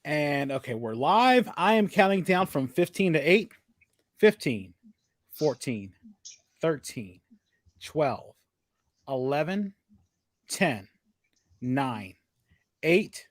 And okay, we're live. I am counting down from 15 to 8, 15, 14, 13, 12, 11, 10, 9, 8.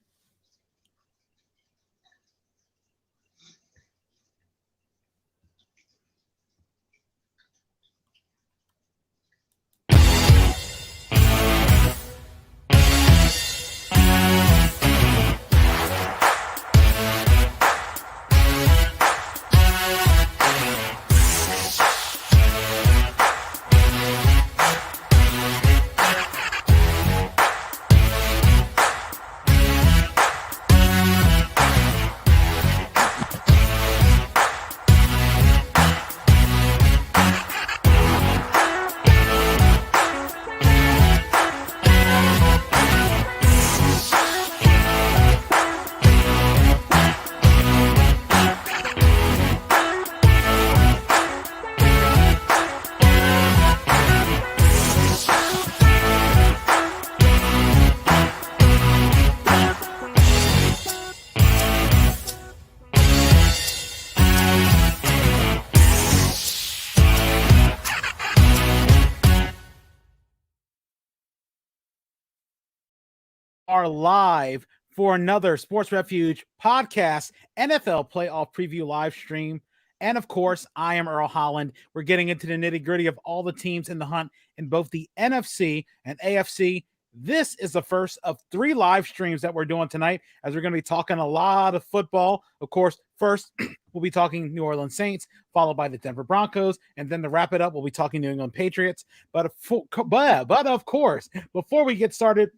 Are live for another Sports Refuge Podcast NFL playoff preview live stream. And of course, I am Earl Holland. We're getting into the nitty gritty of all the teams in the hunt in both the NFC and AFC. This is the first of 3 live streams that we're doing tonight, as we're going to be talking a lot of football. Of course, first we'll be talking New Orleans Saints, followed by the Denver Broncos, and then to wrap it up, we'll be talking New England Patriots. But of course, before we get started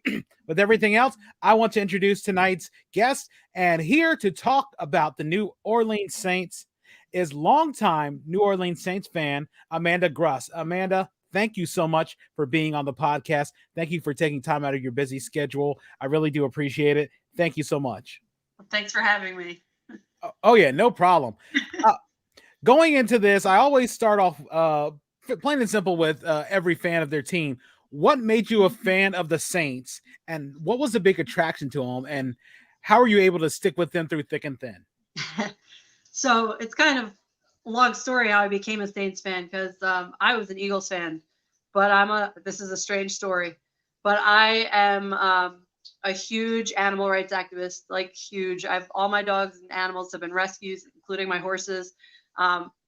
with everything else, I want to introduce tonight's guest. And here to talk about the New Orleans Saints is longtime New Orleans Saints fan, Amanda Gruss. Amanda, thank you so much for being on the podcast. Thank you for taking time out of your busy schedule. I really do appreciate it. Thank you so much. Thanks for having me. Oh yeah, no problem. Going into this, I always start off plain and simple with every fan of their team. What made you a fan of the Saints, and what was the big attraction to them, and how are you able to stick with them through thick and thin? So it's kind of a long story how I became a Saints fan, because I was an Eagles fan, but this is a strange story, but I am a huge animal rights activist, like huge. All my dogs and animals have been rescued, including my horses.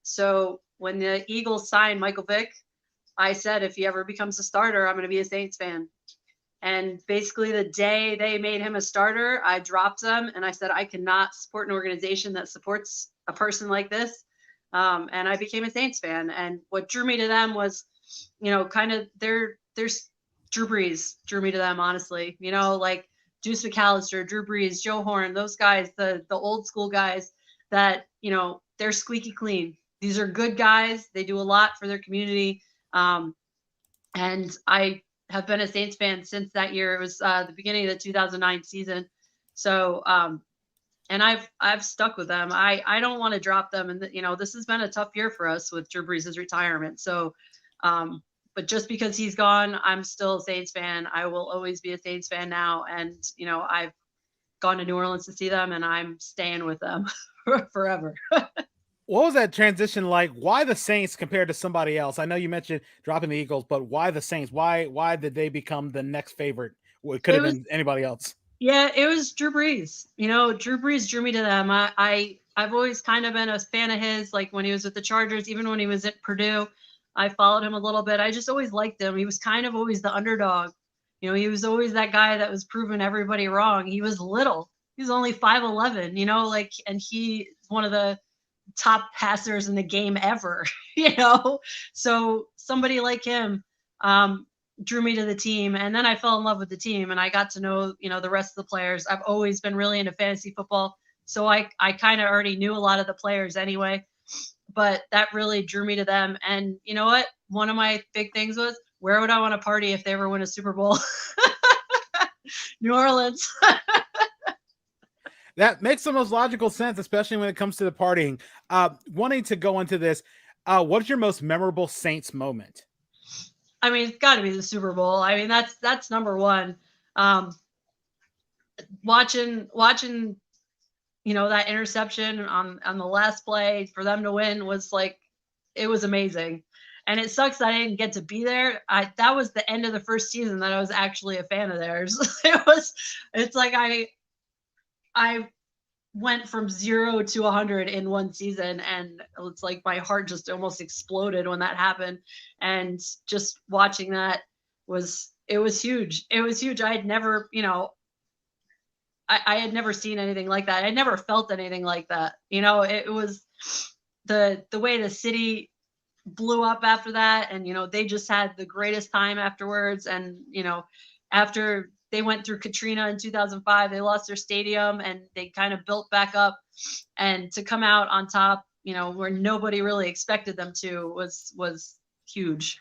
So when the Eagles signed Michael Vick, I said, if he ever becomes a starter, I'm going to be a Saints fan. And basically the day they made him a starter, I dropped them and I said, I cannot support an organization that supports a person like this. And I became a Saints fan. And what drew me to them was, kind of there's Drew Brees drew me to them, honestly, like Deuce McAllister, Drew Brees, Joe Horn, those guys, the old school guys that, they're squeaky clean. These are good guys. They do a lot for their community. And I have been a Saints fan since that year. It was the beginning of the 2009 season. So, and I've stuck with them. I don't want to drop them. And, this has been a tough year for us with Drew Brees' retirement. So, but just because he's gone, I'm still a Saints fan. I will always be a Saints fan now. And, I've gone to New Orleans to see them, and I'm staying with them forever. What was that transition like? Why the Saints compared to somebody else? I know you mentioned dropping the Eagles, but why the Saints? Why did they become the next favorite? It could have been anybody else. Yeah, it was Drew Brees. Drew Brees drew me to them. I've always kind of been a fan of his, like when he was with the Chargers, even when he was at Purdue. I followed him a little bit. I just always liked him. He was kind of always the underdog. He was always that guy that was proving everybody wrong. He was little. He was only 5'11", and he's one of the top passers in the game ever, So somebody like him drew me to the team. And then I fell in love with the team, and I got to know, the rest of the players. I've always been really into fantasy football. So I kind of already knew a lot of the players anyway. But that really drew me to them. And you know what? One of my big things was, where would I want to party if they ever win a Super Bowl? New Orleans. That makes the most logical sense, especially when it comes to the partying. Wanting to go into this, what's your most memorable Saints moment? I mean, it's got to be the Super Bowl. I mean, that's number one. Watching that interception on the last play for them to win was like, it was amazing. And it sucks that I didn't get to be there. That was the end of the first season that I was actually a fan of theirs. It's like I went from 0 to 100 in one season, and it's like my heart just almost exploded when that happened. And just watching that was huge. It was huge. I had never, I had never seen anything like that. I never felt anything like that. It was the way the city blew up after that, and they just had the greatest time afterwards. And after they went through Katrina in 2005, they lost their stadium and they kind of built back up, and to come out on top, where nobody really expected them to, was huge.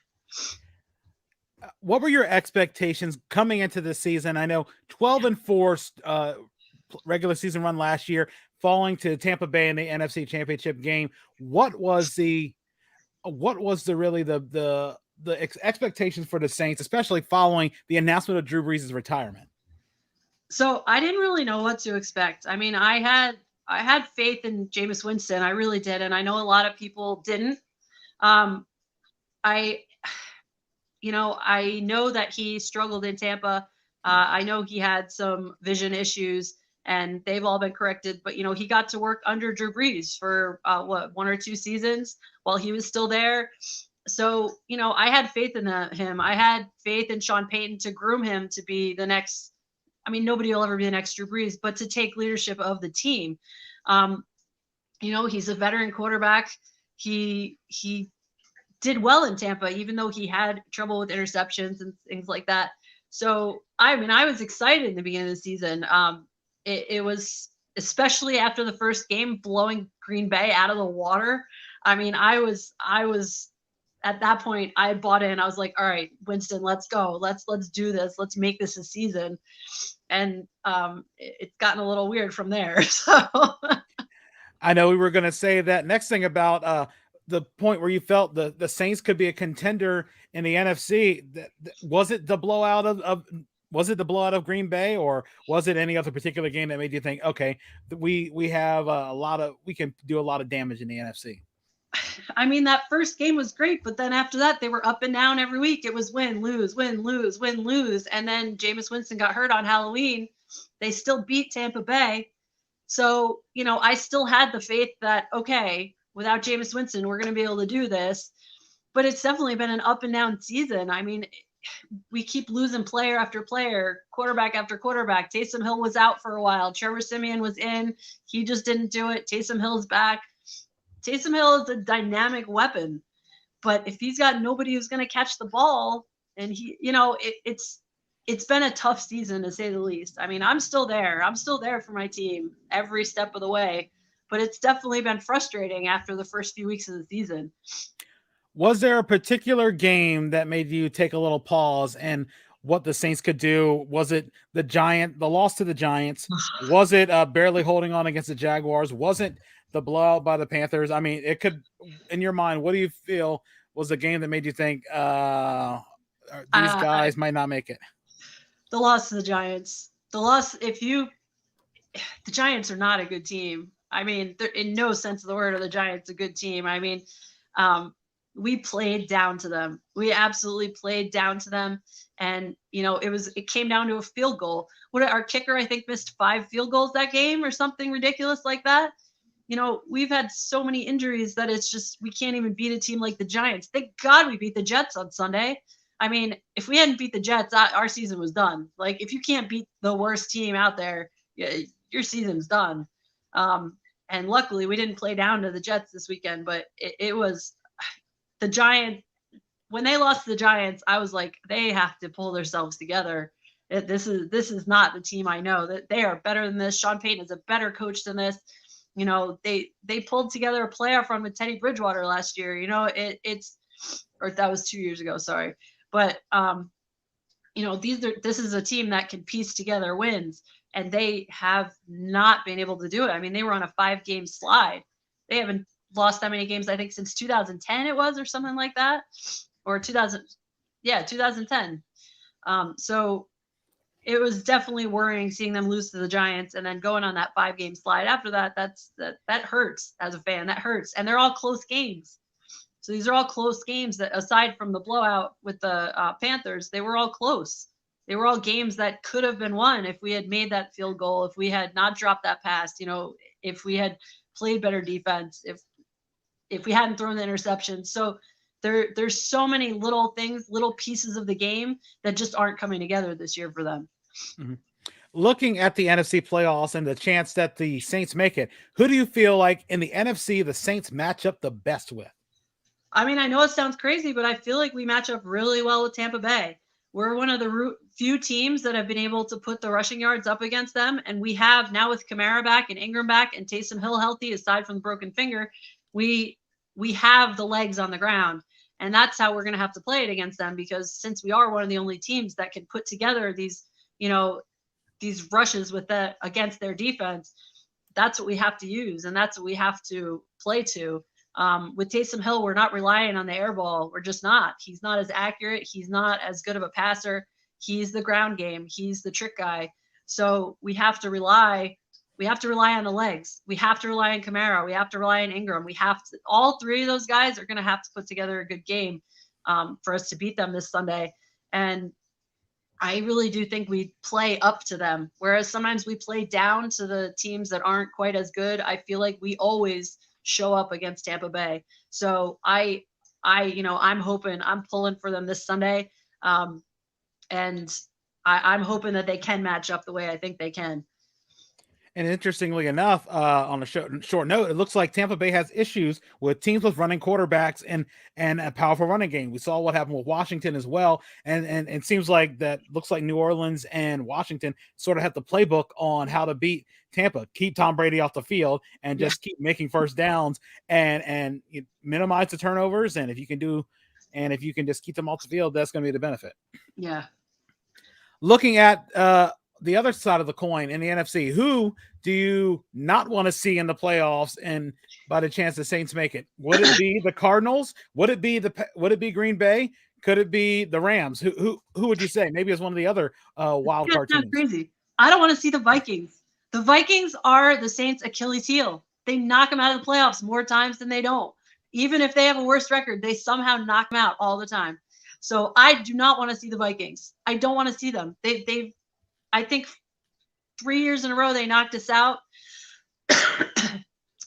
What were your expectations coming into the season? I know 12-4 regular season run last year, falling to Tampa Bay in the NFC Championship game. What was the expectations for the Saints, especially following the announcement of Drew Brees' retirement? So I didn't really know what to expect. I mean, I had faith in Jameis Winston. I really did. And I know a lot of people didn't. I know that he struggled in Tampa. I know he had some vision issues, and they've all been corrected. But, he got to work under Drew Brees for 1 or 2 seasons while he was still there. So, I had faith in him. I had faith in Sean Payton to groom him to be the next. I mean, nobody will ever be the next Drew Brees, but to take leadership of the team. He's a veteran quarterback. He did well in Tampa, even though he had trouble with interceptions and things like that. So, I mean, I was excited in the beginning of the season. It was, especially after the first game, blowing Green Bay out of the water. I mean, I was at that point, I bought in. I was like, all right, Winston, let's go. Let's do this. Let's make this a season. And it's gotten a little weird from there. So I know we were going to say that next thing about the point where you felt the Saints could be a contender in the NFC. Was it the blowout of Green Bay, or was it any other particular game that made you think, okay, we have we can do a lot of damage in the NFC? I mean, that first game was great, but then after that, they were up and down every week. It was win, lose, win, lose, win, lose. And then Jameis Winston got hurt on Halloween. They still beat Tampa Bay. So, I still had the faith that, okay, without Jameis Winston, we're going to be able to do this. But it's definitely been an up and down season. I mean, we keep losing player after player, quarterback after quarterback. Taysom Hill was out for a while. Trevor Siemian was in. He just didn't do it. Taysom Hill's back. Taysom Hill is a dynamic weapon, but if he's got nobody who's going to catch the ball, and it's been a tough season, to say the least. I mean, I'm still there. I'm still there for my team every step of the way, but it's definitely been frustrating after the first few weeks of the season. Was there a particular game that made you take a little pause and what the Saints could do? Was it the loss to the Giants? Was it barely holding on against the Jaguars? Was it the blowout by the Panthers? I mean, it could, in your mind, what do you feel was the game that made you think these guys might not make it? The loss to the Giants. The Giants are not a good team. I mean, in no sense of the word are the Giants a good team. I mean, we played down to them. We absolutely played down to them. And, it came down to a field goal. Our kicker, I think, missed 5 field goals that game or something ridiculous like that. We've had so many injuries that it's just, we can't even beat a team like the Giants. Thank God we beat the Jets on Sunday. I mean, if we hadn't beat the Jets, our season was done. Like, if you can't beat the worst team out there, your season's done. And luckily we didn't play down to the Jets this weekend, but it was the Giants. When they lost to the Giants, I was like, they have to pull themselves together. This is not the team I know. That they are better than this. Sean Payton is a better coach than this. They pulled together a playoff run with Teddy Bridgewater last year. Or that was 2 years ago. Sorry. But, this is a team that can piece together wins, and they have not been able to do it. I mean, they were on a 5-game slide. They haven't lost that many games, I think, since 2010 it was, or something like that, or 2010. So it was definitely worrying seeing them lose to the Giants and then going on that 5-game slide after that. That hurts as a fan. That hurts. And they're all close games. So these are all close games that, aside from the blowout with the Panthers, they were all close. They were all games that could have been won if we had made that field goal, if we had not dropped that pass, if we had played better defense, if we hadn't thrown the interception. So there's so many little things, little pieces of the game that just aren't coming together this year for them. Mm-hmm. Looking at the NFC playoffs and the chance that the Saints make it, who do you feel like in the NFC the Saints match up the best with? I mean, I know it sounds crazy, but I feel like we match up really well with Tampa Bay. We're one of the few teams that have been able to put the rushing yards up against them. And we have now, with Kamara back and Ingram back and Taysom Hill healthy, aside from the broken finger, we have the legs on the ground. And that's how we're going to have to play it against them, because since we are one of the only teams that can put together these rushes against their defense, that's what we have to use. And that's what we have to play to. With Taysom Hill, we're not relying on the air ball. We're just not. He's not as accurate. He's not as good of a passer. He's the ground game. He's the trick guy. So we have to rely on the legs. We have to rely on Kamara. We have to rely on Ingram. All three of those guys are going to have to put together a good game for us to beat them this Sunday. And I really do think we play up to them. Whereas sometimes we play down to the teams that aren't quite as good. I feel like we always show up against Tampa Bay. So I'm hoping, I'm pulling for them this Sunday. And I'm hoping that they can match up the way I think they can. And interestingly enough, on a short note, it looks like Tampa Bay has issues with teams with running quarterbacks and a powerful running game. We saw what happened with Washington as well. And it seems like that looks like New Orleans and Washington sort of have the playbook on how to beat Tampa, keep Tom Brady off the field and just keep making first downs and minimize the turnovers. And if you can just keep them off the field, that's going to be the benefit. Yeah. Looking at the other side of the coin in the NFC, who do you not want to see in the playoffs and by the chance the Saints make it? Would it be the Cardinals? Would it be Green Bay? Could it be the Rams? Who would you say? Maybe it's one of the other wild card teams. Crazy. I don't want to see the Vikings. The Vikings are the Saints' Achilles heel. They knock them out of the playoffs more times than they don't. Even if they have a worse record, they somehow knock them out all the time. So I do not want to see the Vikings. I don't want to see them. I think 3 years in a row they knocked us out.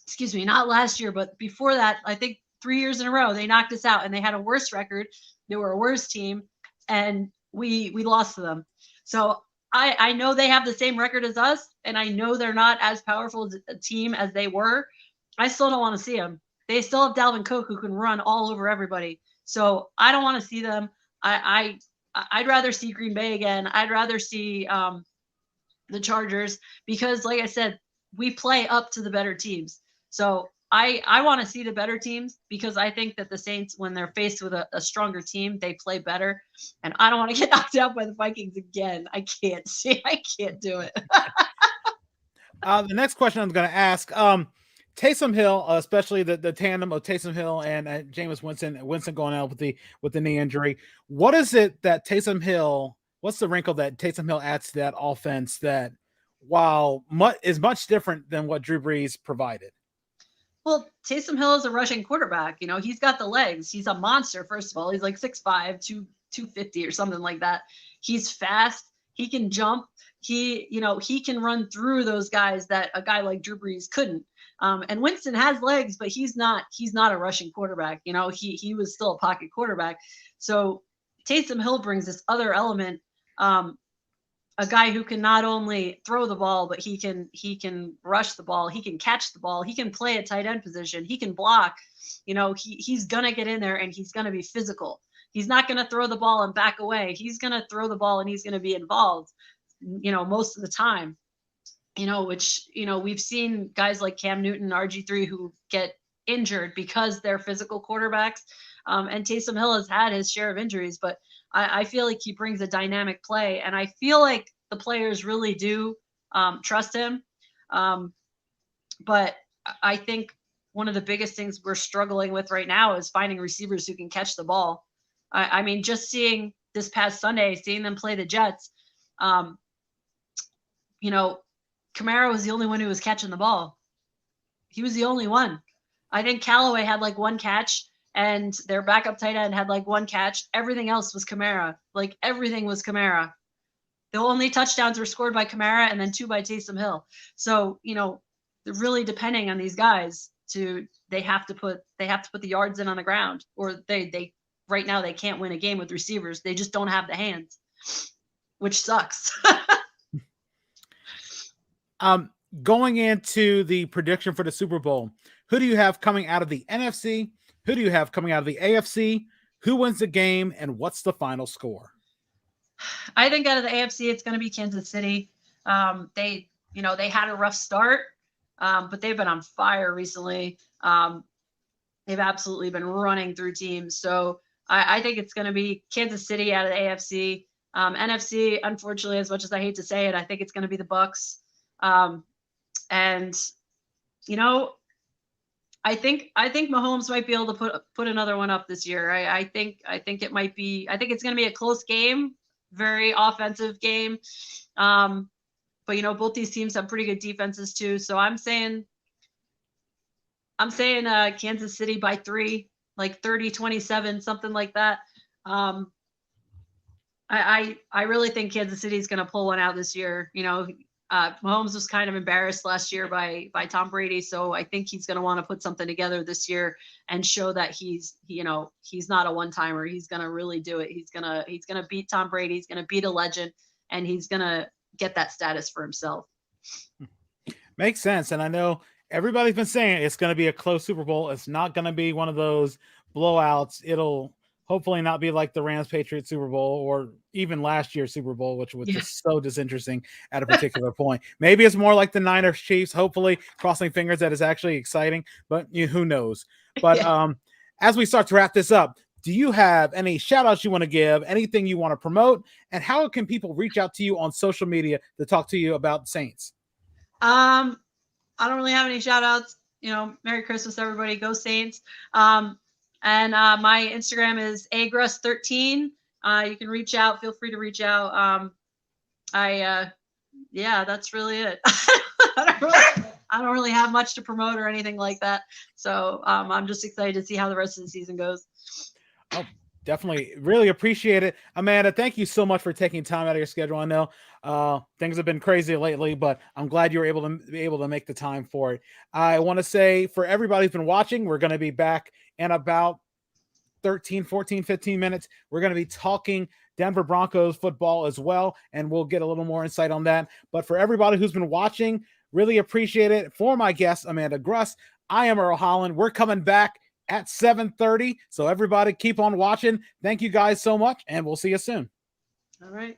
Excuse me, not last year, but before that, I think 3 years in a row they knocked us out, and they had a worse record. They were a worse team, and we lost to them. So I know they have the same record as us, and I know they're not as powerful a team as they were. I still don't want to see them. They still have Dalvin Cook, who can run all over everybody. So I don't want to see them. I'd rather see Green Bay again. I'd rather see the Chargers, because, like I said, we play up to the better teams. So I want to see the better teams, because I think that the Saints, when they're faced with a stronger team, they play better. And I don't want to get knocked out by the Vikings again. I can't do it. The next question I'm going to ask, Taysom Hill, especially the tandem of Taysom Hill and Jameis Winston going out with the knee injury. What is it that what's the wrinkle that Taysom Hill adds to that offense that, while is much different than what Drew Brees provided? Well, Taysom Hill is a rushing quarterback. He's got the legs. He's a monster, first of all. He's like 6'5", 250 or something like that. He's fast. He can jump. He can run through those guys that a guy like Drew Brees couldn't. And Winston has legs, but he's not a rushing quarterback. He was still a pocket quarterback. So Taysom Hill brings this other element, a guy who can not only throw the ball, but he can rush the ball. He can catch the ball. He can play a tight end position. He can block. He's going to get in there, and he's going to be physical. He's not going to throw the ball and back away. He's going to throw the ball, and he's going to be involved, most of the time. Which, we've seen guys like Cam Newton, RG3, who get injured because they're physical quarterbacks. And Taysom Hill has had his share of injuries, but I feel like he brings a dynamic play, and I feel like the players really do trust him. But I think one of the biggest things we're struggling with right now is finding receivers who can catch the ball. I mean, just seeing this past Sunday, seeing them play the Jets, Kamara was the only one who was catching the ball. He was the only one. I think Callaway had like one catch, and their backup tight end had like one catch. Everything else was Kamara. Like everything was Kamara. The only touchdowns were scored by Kamara and then 2 by Taysom Hill. So, they're really depending on these guys they have to put the yards in on the ground, or they right now they can't win a game with receivers. They just don't have the hands, which sucks. Going into the prediction for the Super Bowl, who do you have coming out of the NFC? Who do you have coming out of the AFC? Who wins the game, and what's the final score? I think out of the AFC, it's going to be Kansas City. They had a rough start, but they've been on fire recently. They've absolutely been running through teams. So I think it's going to be Kansas City out of the AFC. NFC, unfortunately, as much as I hate to say it, I think it's going to be the Bucs. I think Mahomes might be able to put another one up this year. I think it might be. I think it's going to be a close game, very offensive game. But both these teams have pretty good defenses too. So I'm saying Kansas City by 3, like 30-27, something like that. I really think Kansas City is going to pull one out this year. Mahomes was kind of embarrassed last year by Tom Brady, so I think he's going to want to put something together this year and show that he's not a one-timer. He's going to really do it. He's going to beat Tom Brady. He's going to beat a legend, and he's going to get that status for himself. Makes sense. And I know everybody's been saying it's going to be a close Super Bowl. It's not going to be one of those blowouts. It'll hopefully not be like the Rams-Patriots Super Bowl or even last year's Super Bowl, which was just so disinteresting at a particular point. Maybe it's more like the Niners-Chiefs, hopefully, crossing fingers that is actually exciting, but who knows. But as we start to wrap this up, do you have any shout-outs you want to give, anything you want to promote, and how can people reach out to you on social media to talk to you about Saints? I don't really have any shout-outs. Merry Christmas, everybody. Go Saints. And my Instagram is agruss13. You can reach out. Feel free to reach out. That's really it. I don't really have much to promote or anything like that. So I'm just excited to see how the rest of the season goes. Oh, definitely. Really appreciate it. Amanda, thank you so much for taking time out of your schedule. I know things have been crazy lately, but I'm glad you were able to make the time for it. I want to say for everybody who's been watching, we're going to be back in about 13, 14, 15 minutes. We're going to be talking Denver Broncos football as well, and we'll get a little more insight on that. But for everybody who's been watching, really appreciate it. For my guest, Amanda Gruss, I am Earl Holland. We're coming back at 7:30, so everybody keep on watching. Thank you guys so much, and we'll see you soon. All right.